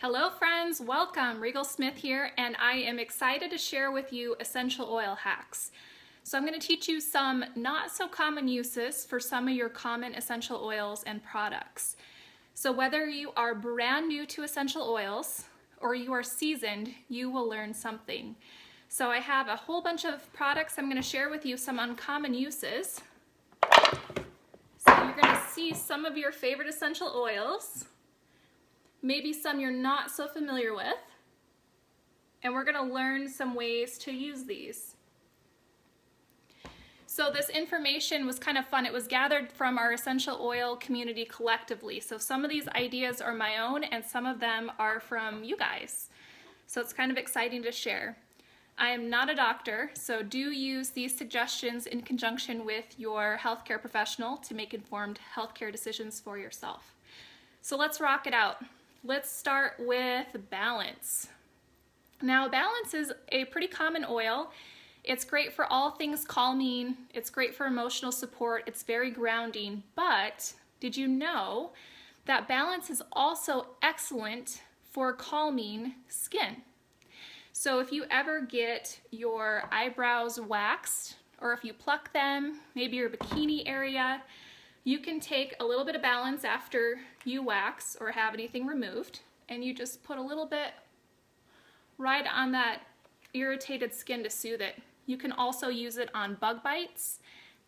Hello friends, welcome. Rigel Smith here, and I am excited to share with you essential oil hacks. So I'm going to teach you some not so common uses for some of your common essential oils and products. So whether you are brand new to essential oils or you are seasoned, you will learn something. So I have a whole bunch of products. I'm going to share with you some uncommon uses. So you're going to see some of your favorite essential oils, maybe some you're not so familiar with, and we're going to learn some ways to use these. So this information was kind of fun. It was gathered from our essential oil community collectively. So some of these ideas are my own and some of them are from you guys. So it's kind of exciting to share. I am not a doctor, so do use these suggestions in conjunction with your healthcare professional to make informed healthcare decisions for yourself. So let's rock it out. Let's start with Balance. Now, Balance is a pretty common oil. It's great for all things calming. It's great for emotional support. It's very grounding. But did you know that Balance is also excellent for calming skin? So if you ever get your eyebrows waxed, or if you pluck them, maybe your bikini area, you can take a little bit of Balance after you wax or have anything removed, and you just put a little bit right on that irritated skin to soothe it. You can also use it on bug bites,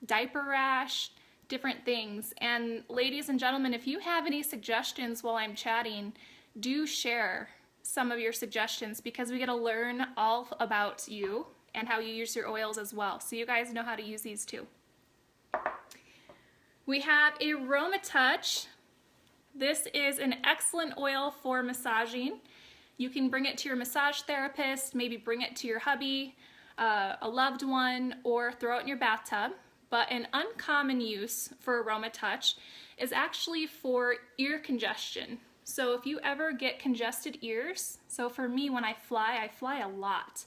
diaper rash, different things. And ladies and gentlemen, if you have any suggestions while I'm chatting, do share some of your suggestions because we get to learn all about you and how you use your oils as well. So you guys know how to use these too. We have Aroma Touch. This is an excellent oil for massaging. You can bring it to your massage therapist, maybe bring it to your hubby, a loved one, or throw it in your bathtub. But an uncommon use for Aroma Touch is actually for ear congestion. So if you ever get congested ears, so for me when I fly a lot.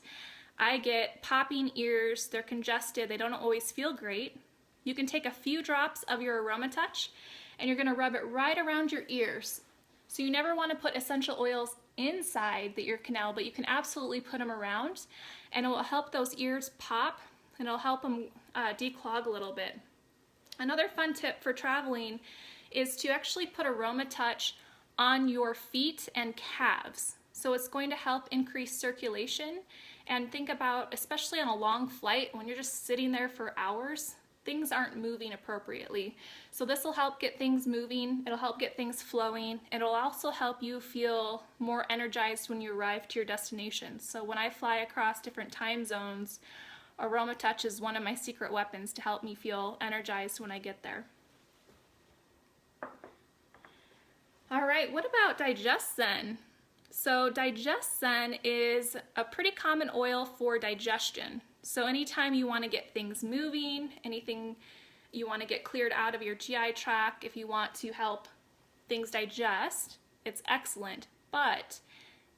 I get popping ears, they're congested, they don't always feel great. You can take a few drops of your Aroma Touch and you're going to rub it right around your ears. So you never want to put essential oils inside the ear canal, but you can absolutely put them around and it will help those ears pop and it'll help them declog a little bit. Another fun tip for traveling is to actually put Aroma Touch on your feet and calves. So it's going to help increase circulation. And think about, especially on a long flight, when you're just sitting there for hours, things aren't moving appropriately. So this will help get things moving, it'll help get things flowing, and it'll also help you feel more energized when you arrive to your destination. So when I fly across different time zones, Aroma Touch is one of my secret weapons to help me feel energized when I get there. All right, what about Digest Zen? So Digest Zen is a pretty common oil for digestion. So anytime you want to get things moving, anything you want to get cleared out of your GI tract, if you want to help things digest, it's excellent. But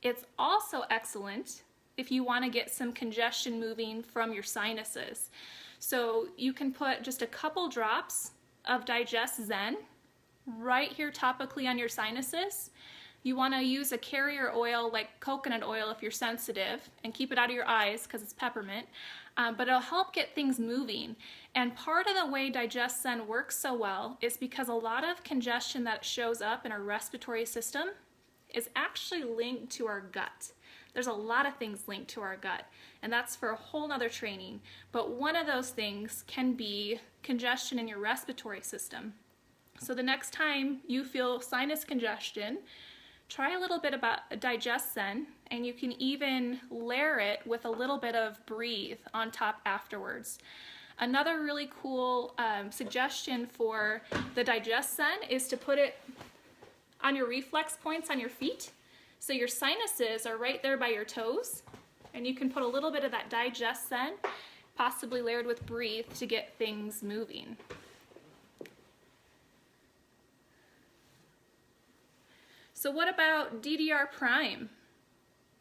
it's also excellent if you want to get some congestion moving from your sinuses. So you can put just a couple drops of Digest Zen right here topically on your sinuses. You want to use a carrier oil like coconut oil if you're sensitive, and keep it out of your eyes because it's peppermint, but it'll help get things moving. And part of the way Digest Zen works so well is because a lot of congestion that shows up in our respiratory system is actually linked to our gut. There's a lot of things linked to our gut, and that's for a whole nother training. But one of those things can be congestion in your respiratory system. So the next time you feel sinus congestion, try a little bit about Digest Zen, and you can even layer it with a little bit of Breathe on top afterwards. Another really cool suggestion for the Digest Zen is to put it on your reflex points on your feet. So your sinuses are right there by your toes, and you can put a little bit of that Digest Zen, possibly layered with Breathe, to get things moving. So what about DDR Prime?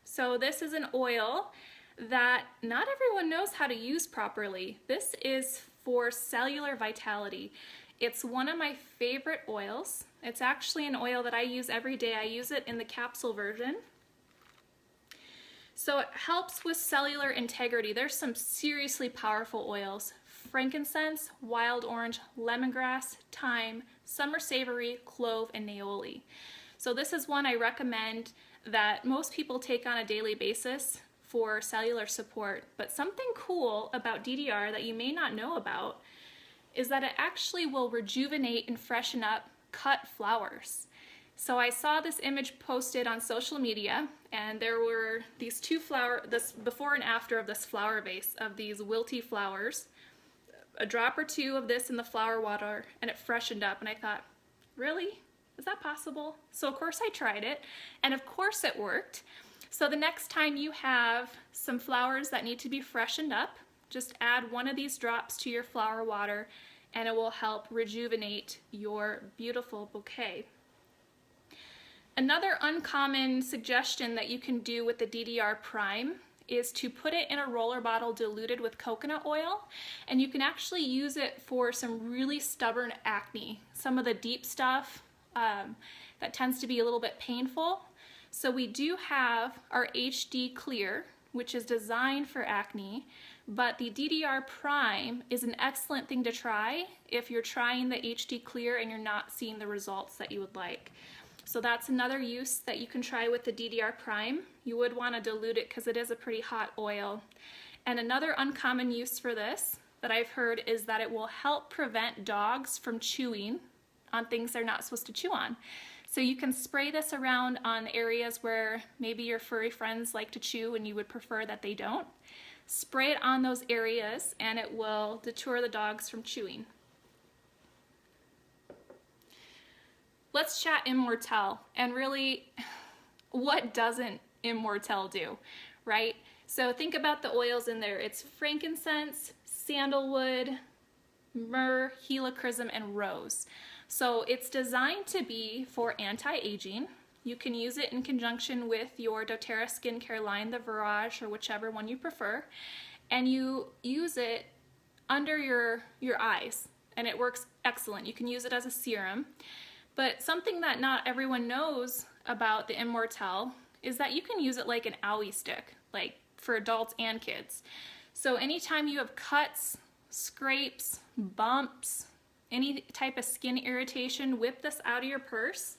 So this is an oil that not everyone knows how to use properly. This is for cellular vitality. It's one of my favorite oils. It's actually an oil that I use every day. I use it in the capsule version. So it helps with cellular integrity. There's some seriously powerful oils. Frankincense, wild orange, lemongrass, thyme, summer savory, clove, and neoli. So this is one I recommend that most people take on a daily basis for cellular support. But something cool about DDR that you may not know about is that it actually will rejuvenate and freshen up cut flowers. So I saw this image posted on social media, and there were these this before and after of this flower vase of these wilty flowers. A drop or two of this in the flower water, and it freshened up, and I thought, really? Is that possible? So of course I tried it, and of course it worked. So the next time you have some flowers that need to be freshened up, just add one of these drops to your flower water, and it will help rejuvenate your beautiful bouquet. Another uncommon suggestion that you can do with the DDR Prime is to put it in a roller bottle diluted with coconut oil, and you can actually use it for some really stubborn acne, some of the deep stuff that tends to be a little bit painful. So we do have our HD Clear, which is designed for acne, but the DDR Prime is an excellent thing to try if you're trying the HD Clear and you're not seeing the results that you would like. So that's another use that you can try with the DDR Prime. You would want to dilute it because it is a pretty hot oil. And another uncommon use for this that I've heard is that it will help prevent dogs from chewing on things they're not supposed to chew on. So you can spray this around on areas where maybe your furry friends like to chew and you would prefer that they don't. Spray it on those areas and it will deter the dogs from chewing. Let's chat Immortelle, and really, what doesn't Immortelle do, right? So think about the oils in there. It's frankincense, sandalwood, myrrh, helichrysum, and rose. So it's designed to be for anti-aging. You can use it in conjunction with your doTERRA skincare line, the Virage, or whichever one you prefer, and you use it under your eyes, and it works excellent. You can use it as a serum. But something that not everyone knows about the Immortelle is that you can use it like an owie stick, like for adults and kids. So anytime you have cuts, scrapes, bumps, any type of skin irritation, whip this out of your purse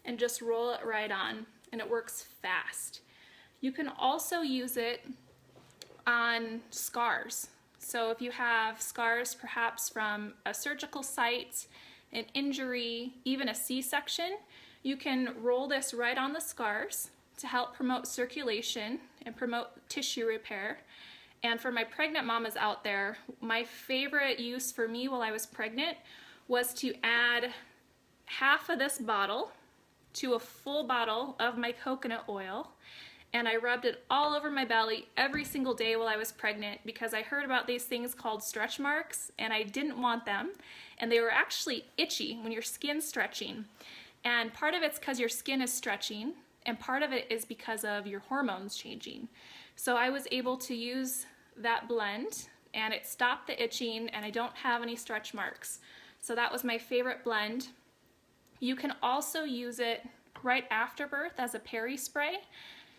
and just roll it right on, and it works fast. You can also use it on scars. So if you have scars perhaps from a surgical site, an injury, even a C-section, you can roll this right on the scars to help promote circulation and promote tissue repair. And for my pregnant mamas out there, my favorite use for me while I was pregnant was to add half of this bottle to a full bottle of my coconut oil, and I rubbed it all over my belly every single day while I was pregnant because I heard about these things called stretch marks and I didn't want them, and they were actually itchy when your skin's stretching. And part of it's because your skin is stretching, and part of it is because of your hormones changing. So I was able to use that blend and it stopped the itching, and I don't have any stretch marks. So that was my favorite blend. You can also use it right after birth as a peri spray.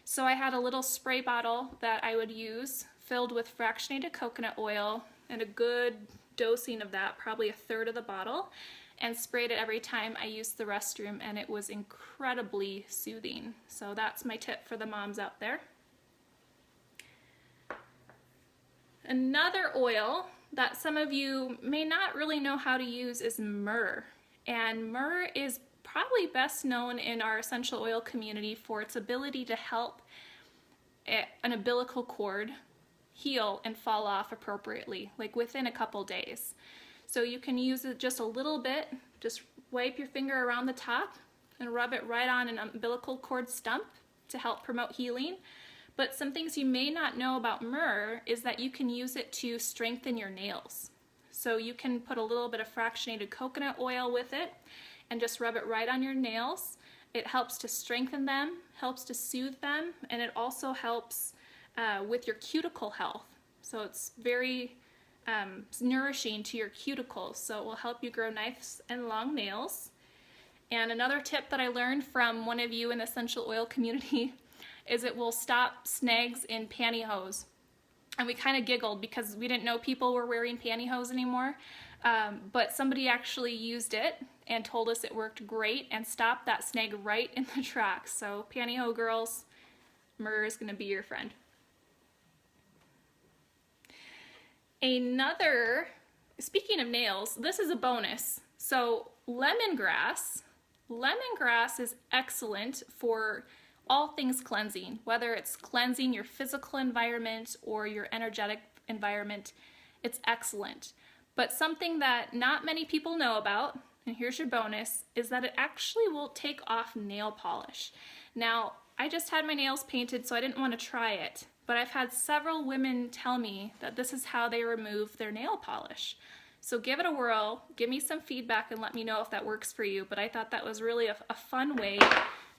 So I had a little spray bottle that I would use filled with fractionated coconut oil and a good dosing of that, probably a third of the bottle, and sprayed it every time I used the restroom, and it was incredibly soothing. So that's my tip for the moms out there. Another oil that some of you may not really know how to use is myrrh. And myrrh is probably best known in our essential oil community for its ability to help an umbilical cord heal and fall off appropriately, like within a couple days. So you can use it just a little bit, just wipe your finger around the top and rub it right on an umbilical cord stump to help promote healing. But some things you may not know about myrrh is that you can use it to strengthen your nails. So you can put a little bit of fractionated coconut oil with it and just rub it right on your nails. It helps to strengthen them, helps to soothe them, and it also helps with your cuticle health. So it's very nourishing to your cuticles, so it will help you grow nice and long nails. And another tip that I learned from one of you in the essential oil community is it will stop snags in pantyhose. And we kind of giggled because we didn't know people were wearing pantyhose anymore. But somebody actually used it and told us it worked great and stopped that snag right in the tracks. So pantyhose girls, Myrrh is going to be your friend. Speaking of nails, this is a bonus. So lemongrass is excellent for all things cleansing, whether it's cleansing your physical environment or your energetic environment, it's excellent. But something that not many people know about, and here's your bonus, is that it actually will take off nail polish. Now, I just had my nails painted, so I didn't want to try it, but I've had several women tell me that this is how they remove their nail polish. So give it a whirl, give me some feedback and let me know if that works for you, but I thought that was really a fun way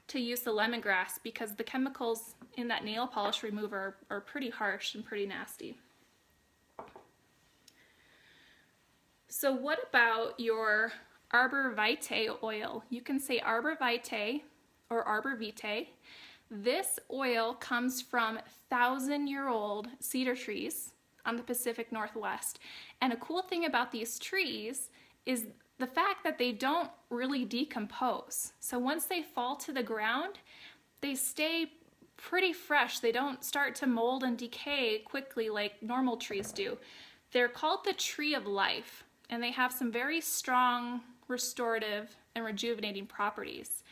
to use the lemongrass because the chemicals in that nail polish remover are pretty harsh and pretty nasty. So what about your Arbor Vitae oil? You can say Arbor Vitae or Arbor Vitae. This oil comes from 1,000-year-old cedar trees on the Pacific Northwest. And a cool thing about these trees is the fact that they don't really decompose. So once they fall to the ground, they stay pretty fresh. They don't start to mold and decay quickly like normal trees do. They're called the tree of life, and they have some very strong restorative and rejuvenating properties.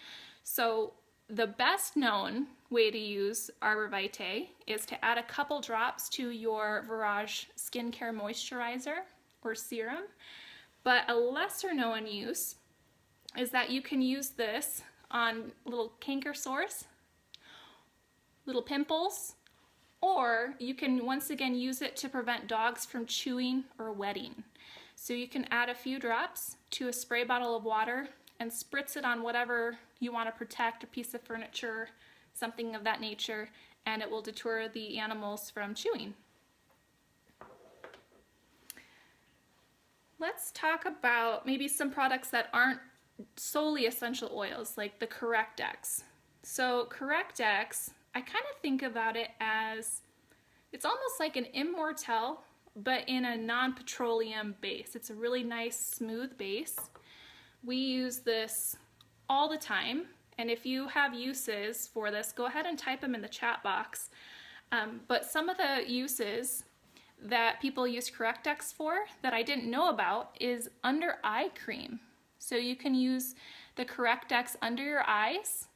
So the best known way to use Arbor Vitae is to add a couple drops to your Virage skincare moisturizer or serum. But a lesser known use is that you can use this on little canker sores, little pimples, or you can once again use it to prevent dogs from chewing or wetting. So you can add a few drops to a spray bottle of water and spritz it on whatever you want to protect, a piece of furniture, something of that nature, and it will deter the animals from chewing. Let's talk about maybe some products that aren't solely essential oils, like the Correct-X. So Correct-X, I kind of think about it as, it's almost like an Immortelle, but in a non-petroleum base. It's a really nice, smooth base. We use this all the time, and if you have uses for this, go ahead and type them in the chat box. But some of the uses that people use Correct-X for that I didn't know about is under eye cream. So you can use the Correct-X under your eyes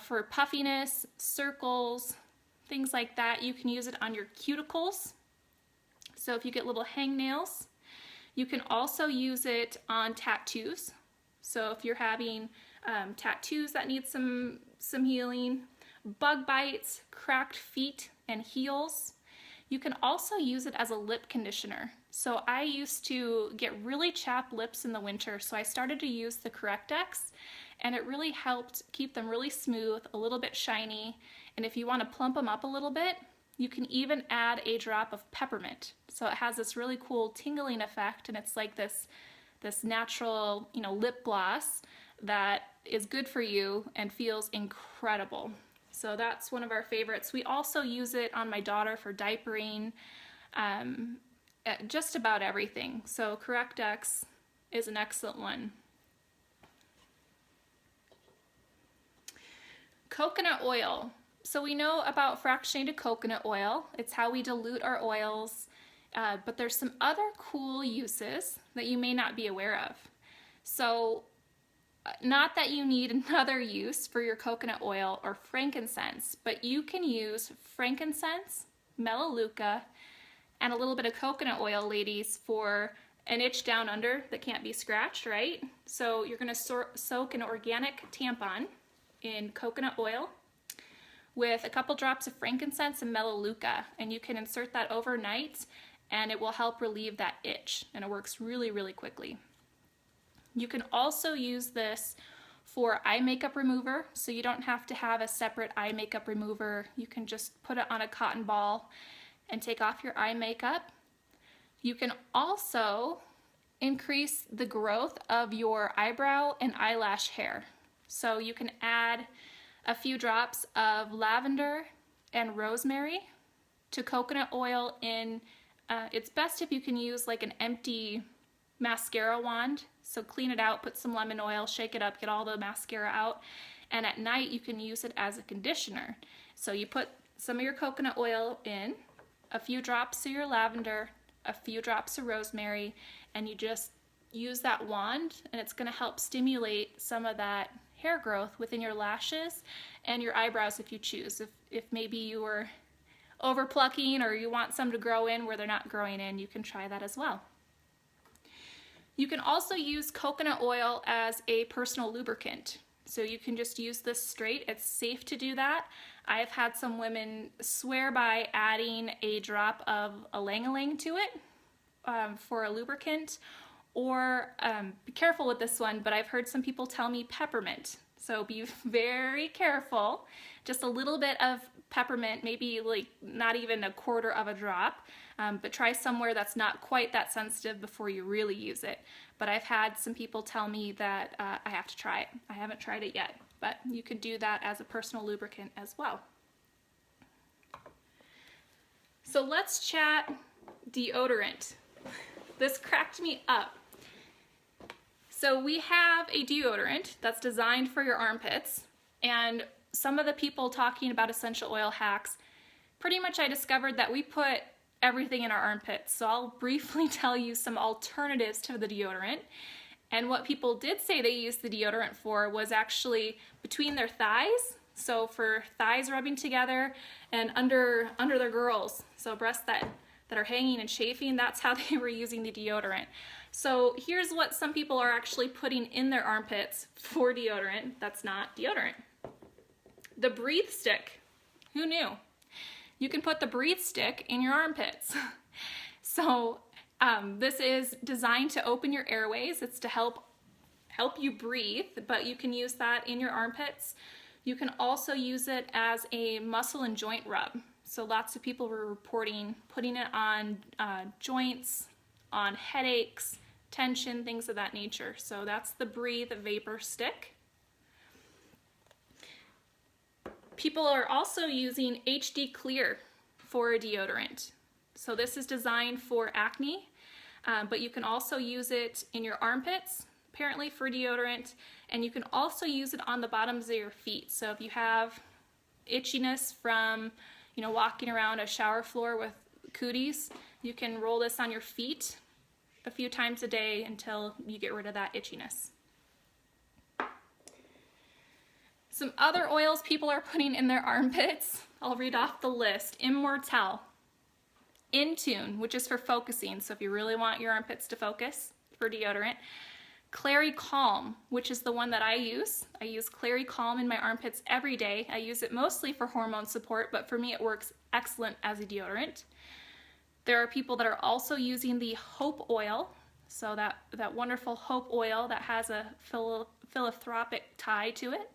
for puffiness, circles, things like that. You can use it on your cuticles. So if you get little hangnails, you can also use it on tattoos. So if you're having tattoos that need some healing, bug bites, cracked feet and heels. You can also use it as a lip conditioner. So I used to get really chapped lips in the winter, so I started to use the Correct-X, and it really helped keep them really smooth, a little bit shiny, and if you want to plump them up a little bit, you can even add a drop of peppermint. So it has this really cool tingling effect, and it's like this natural, lip gloss that is good for you and feels incredible. So that's one of our favorites. We also use it on my daughter for diapering, just about everything. So Correct-X is an excellent one. Coconut oil. So we know about fractionated coconut oil. It's how we dilute our oils, but there's some other cool uses that you may not be aware of. So not that you need another use for your coconut oil or frankincense, but you can use frankincense, melaleuca, and a little bit of coconut oil, ladies, for an itch down under that can't be scratched, right? So you're going to soak an organic tampon in coconut oil with a couple drops of frankincense and melaleuca, and you can insert that overnight and it will help relieve that itch, and it works really, really quickly. You can also use this for eye makeup remover, so you don't have to have a separate eye makeup remover. You can just put it on a cotton ball and take off your eye makeup. You can also increase the growth of your eyebrow and eyelash hair. So you can add a few drops of lavender and rosemary to coconut oil in, it's best if you can use like an empty mascara wand. So clean it out, put some lemon oil, shake it up, get all the mascara out. And at night you can use it as a conditioner. So you put some of your coconut oil in, a few drops of your lavender, a few drops of rosemary, and you just use that wand, and it's going to help stimulate some of that hair growth within your lashes and your eyebrows if you choose. If maybe you were over plucking or you want some to grow in where they're not growing in, you can try that as well. You can also use coconut oil as a personal lubricant. So you can just use this straight. It's safe to do that. I've had some women swear by adding a drop of ylang-ylang to it for a lubricant, or be careful with this one, but I've heard some people tell me peppermint. So be very careful. Just a little bit of peppermint, maybe like not even a quarter of a drop, but try somewhere that's not quite that sensitive before you really use it. But I've had some people tell me that I have to try it. I haven't tried it yet, but you could do that as a personal lubricant as well. So let's chat deodorant. This cracked me up. So we have a deodorant that's designed for your armpits, and some of the people talking about essential oil hacks, pretty much I discovered that we put everything in our armpits. So I'll briefly tell you some alternatives to the deodorant. And what people did say they used the deodorant for was actually between their thighs. So for thighs rubbing together, and under their girdles. So breasts that are hanging and chafing, that's how they were using the deodorant. So here's what some people are actually putting in their armpits for deodorant that's not deodorant. The breathe stick. Who knew? You can put the breathe stick in your armpits. So this is designed to open your airways. It's to help you breathe, but you can use that in your armpits. You can also use it as a muscle and joint rub. So lots of people were reporting putting it on joints, on headaches, tension, things of that nature. So that's the Breathe Vapor Stick. People are also using HD Clear for a deodorant. So this is designed for acne, but you can also use it in your armpits, apparently for deodorant, and you can also use it on the bottoms of your feet. So if you have itchiness from, walking around a shower floor with cooties, you can roll this on your feet a few times a day until you get rid of that itchiness. Some other oils people are putting in their armpits, I'll read off the list. Immortelle, Intune, which is for focusing, so if you really want your armpits to focus for deodorant. Clary Calm, which is the one that I use. I use Clary Calm in my armpits every day. I use it mostly for hormone support, but for me it works excellent as a deodorant. There are people that are also using the Hope Oil, so that wonderful Hope Oil that has a philanthropic tie to it.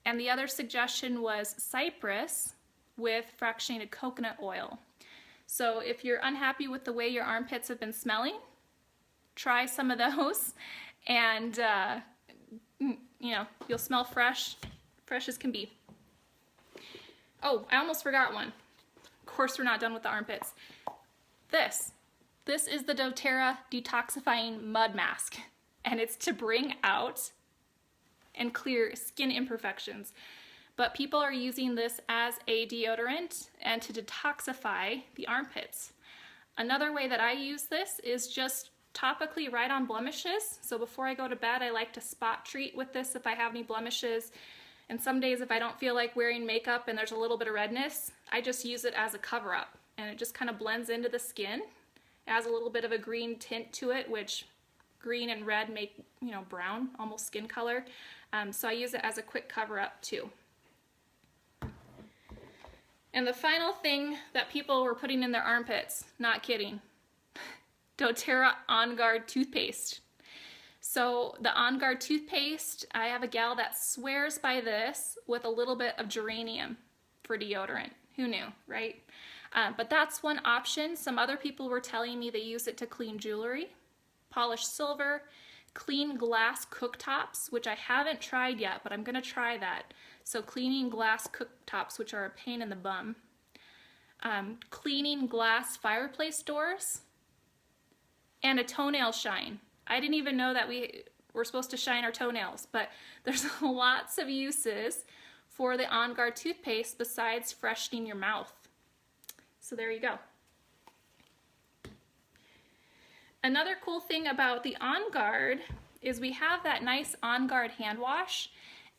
And the other suggestion was Cypress with fractionated coconut oil. So if you're unhappy with the way your armpits have been smelling, try some of those, and you'll smell fresh as can be. Oh, I almost forgot one. Of course we're not done with the armpits. This is the doTERRA detoxifying mud mask, and it's to bring out and clear skin imperfections. But people are using this as a deodorant and to detoxify the armpits. Another way that I use this is just topically right on blemishes. So before I go to bed, I like to spot treat with this if I have any blemishes. And some days if I don't feel like wearing makeup and there's a little bit of redness, I just use it as a cover-up. And it just kind of blends into the skin. It has a little bit of a green tint to it, which green and red make, brown, almost skin color. So I use it as a quick cover-up too. And the final thing that people were putting in their armpits, not kidding, doTERRA On Guard toothpaste. So the On Guard toothpaste, I have a gal that swears by this with a little bit of geranium for deodorant. Who knew, right? But that's one option. Some other people were telling me they use it to clean jewelry, polished silver, clean glass cooktops, which I haven't tried yet, but I'm gonna try that. So cleaning glass cooktops, which are a pain in the bum. Cleaning glass fireplace doors, and a toenail shine. I didn't even know that we're supposed to shine our toenails, but there's lots of uses for the On Guard toothpaste besides freshening your mouth. So there you go. Another cool thing about the On Guard is we have that nice On Guard hand wash,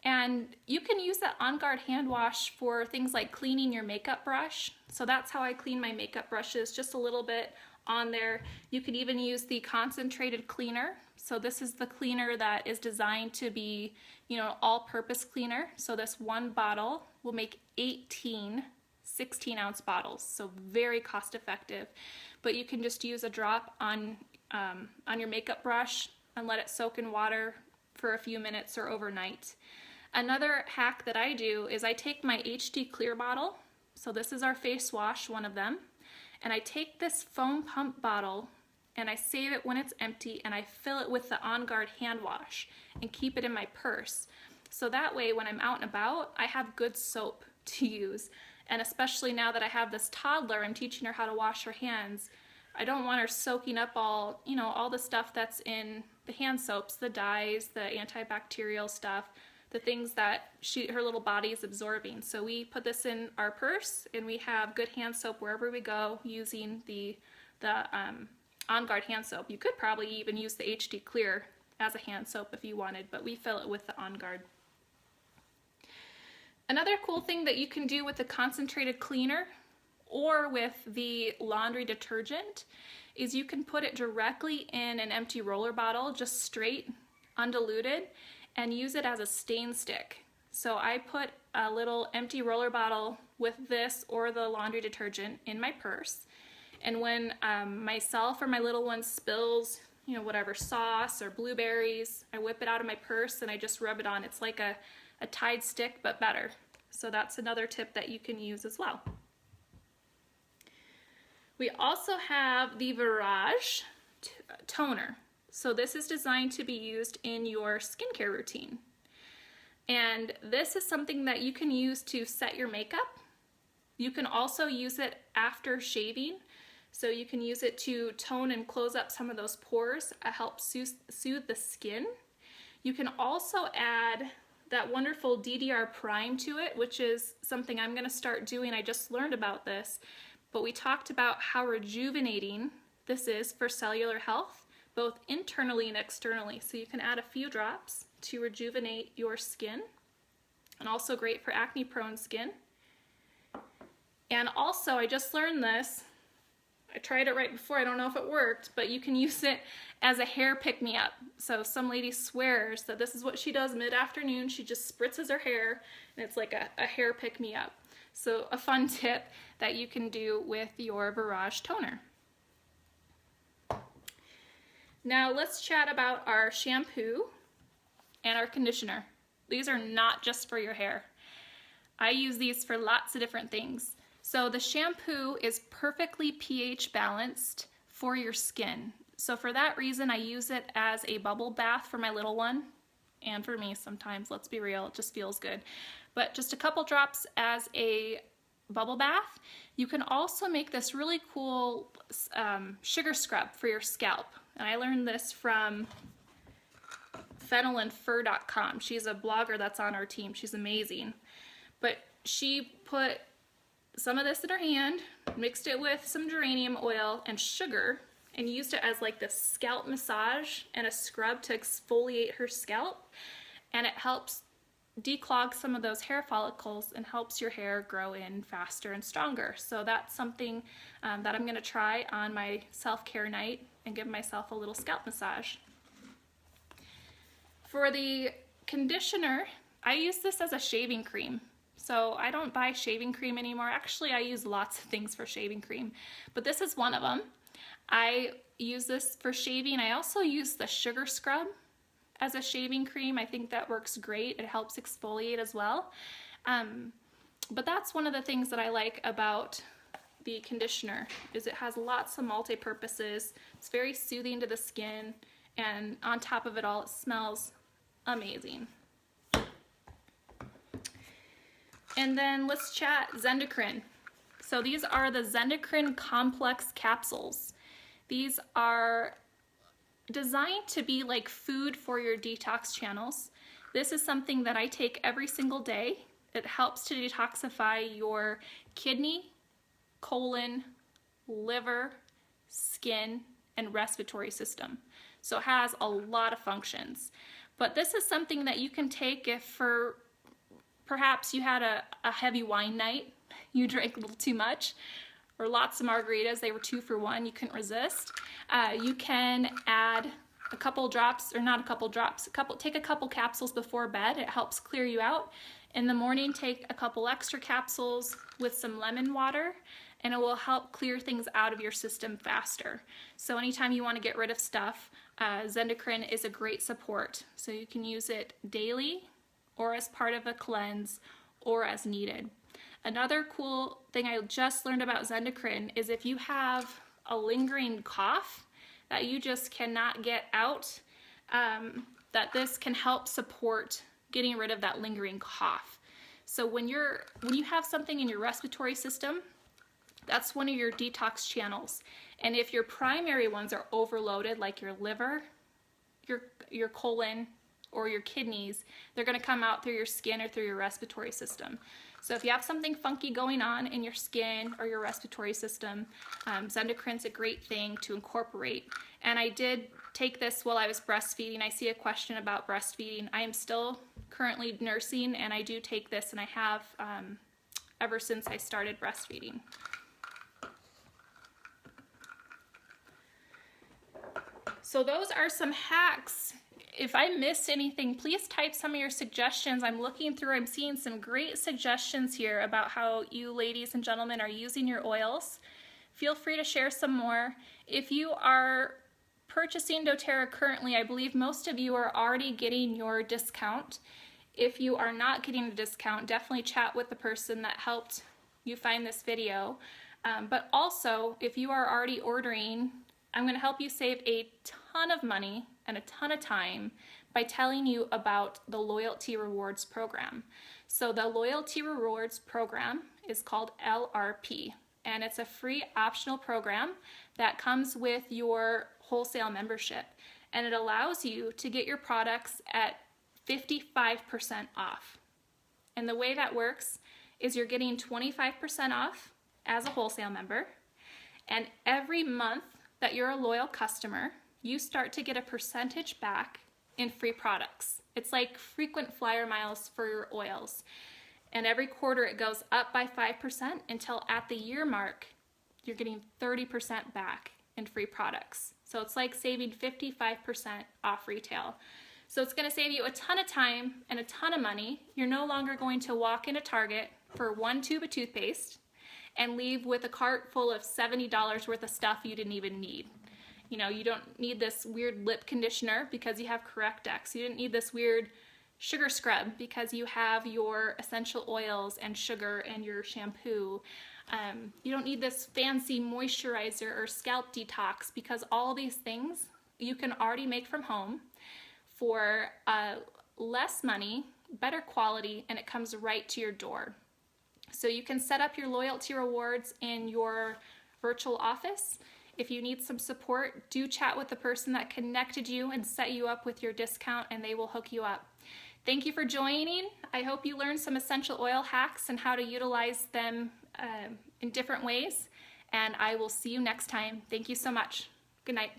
and you can use that On Guard hand wash for things like cleaning your makeup brush. So that's how I clean my makeup brushes, just a little bit on there. You can even use the concentrated cleaner. So this is the cleaner that is designed to be, you know, all-purpose cleaner. So this one bottle will make 18 16-ounce bottles, so very cost-effective. But you can just use a drop on your makeup brush and let it soak in water for a few minutes or overnight. Another hack that I do is I take my HD Clear bottle, so this is our face wash, one of them, and I take this foam pump bottle and I save it when it's empty and I fill it with the On Guard hand wash and keep it in my purse. So that way when I'm out and about, I have good soap to use. And especially now that I have this toddler, I'm teaching her how to wash her hands. I don't want her soaking up all, you know, all the stuff that's in the hand soaps, the dyes, the antibacterial stuff, the things that her little body is absorbing. So we put this in our purse and we have good hand soap wherever we go using the On Guard hand soap. You could probably even use the HD Clear as a hand soap if you wanted, but we fill it with the On Guard. Another cool thing that you can do with the concentrated cleaner or with the laundry detergent is you can put it directly in an empty roller bottle, just straight, undiluted, and use it as a stain stick. So I put a little empty roller bottle with this or the laundry detergent in my purse, and when myself or my little one spills, you know, whatever sauce or blueberries, I whip it out of my purse and I just rub it on. It's like a Tide stick, but better. So that's another tip that you can use as well. We also have the Virage toner. So this is designed to be used in your skincare routine. And this is something that you can use to set your makeup. You can also use it after shaving. So you can use it to tone and close up some of those pores, help soothe the skin. You can also add that wonderful DDR Prime to it, which is something I'm going to start doing. I just learned about this, but we talked about how rejuvenating this is for cellular health, both internally and externally. So you can add a few drops to rejuvenate your skin, and also great for acne-prone skin. And also, I just learned this. I tried it right before, I don't know if it worked, but you can use it as a hair pick-me-up. So some lady swears that this is what she does mid-afternoon. She just spritzes her hair, and it's like a hair pick-me-up. So a fun tip that you can do with your Virage toner. Now let's chat about our shampoo and our conditioner. These are not just for your hair. I use these for lots of different things. So the shampoo is perfectly pH balanced for your skin. So for that reason, I use it as a bubble bath for my little one, and for me sometimes, let's be real, it just feels good. But just a couple drops as a bubble bath. You can also make this really cool sugar scrub for your scalp. And I learned this from fennelandfur.com. She's a blogger that's on our team. She's amazing. But she put some of this in her hand, mixed it with some geranium oil and sugar, and used it as like this scalp massage and a scrub to exfoliate her scalp. And it helps declog some of those hair follicles and helps your hair grow in faster and stronger. So that's something that I'm going to try on my self-care night and give myself a little scalp massage. For the conditioner, I use this as a shaving cream. So I don't buy shaving cream anymore. Actually, I use lots of things for shaving cream, but this is one of them. I use this for shaving. I also use the sugar scrub as a shaving cream. I think that works great. It helps exfoliate as well. But that's one of the things that I like about the conditioner is it has lots of multi-purposes. It's very soothing to the skin, and on top of it all, it smells amazing. And then let's chat Zendocrine. So these are the Zendocrine Complex capsules. These are designed to be like food for your detox channels. This is something that I take every single day. It helps to detoxify your kidney, colon, liver, skin, and respiratory system. So it has a lot of functions. But this is something that you can take if for perhaps you had a heavy wine night, you drank a little too much, or lots of margaritas, they were 2 for 1, you couldn't resist. You can add a couple drops, or not a couple drops, take a couple capsules before bed. It helps clear you out. In the morning, take a couple extra capsules with some lemon water, and it will help clear things out of your system faster. So anytime you want to get rid of stuff, Zendocrine is a great support. So you can use it daily, or as part of a cleanse, or as needed. Another cool thing I just learned about Zendocrine is if you have a lingering cough that you just cannot get out, that this can help support getting rid of that lingering cough. So when you have something in your respiratory system, that's one of your detox channels. And if your primary ones are overloaded, like your liver, your colon, or your kidneys, they're going to come out through your skin or through your respiratory system. So if you have something funky going on in your skin or your respiratory system, Zendocrine's a great thing to incorporate. And I did take this while I was breastfeeding. I see a question about breastfeeding. I am still currently nursing, and I do take this, and I have ever since I started breastfeeding. So those are some hacks. If I missed anything, please type some of your suggestions. I'm looking through, I'm seeing some great suggestions here about how you ladies and gentlemen are using your oils. Feel free to share some more. If you are purchasing doTERRA currently, I believe most of you are already getting your discount. If you are not getting a discount, definitely chat with the person that helped you find this video. But also, if you are already ordering, I'm going to help you save a ton of money and a ton of time by telling you about the Loyalty Rewards program. So the Loyalty Rewards program is called LRP, and it's a free optional program that comes with your wholesale membership, and it allows you to get your products at 55% off. And the way that works is you're getting 25% off as a wholesale member, and every month that you're a loyal customer, you start to get a percentage back in free products. It's like frequent flyer miles for your oils. And every quarter it goes up by 5% until at the year mark, you're getting 30% back in free products. So it's like saving 55% off retail. So it's going to save you a ton of time and a ton of money. You're no longer going to walk into Target for 1 tube of toothpaste and leave with a cart full of $70 worth of stuff you didn't even need. You know, you don't need this weird lip conditioner because you have Correct-X. You didn't need this weird sugar scrub because you have your essential oils and sugar and your shampoo. You don't need this fancy moisturizer or scalp detox because all these things you can already make from home for less money, better quality, and it comes right to your door. So you can set up your loyalty rewards in your virtual office. If you need some support, do chat with the person that connected you and set you up with your discount, and they will hook you up. Thank you for joining. I hope you learned some essential oil hacks and how to utilize them in different ways, and I will see you next time. Thank you so much. Good night.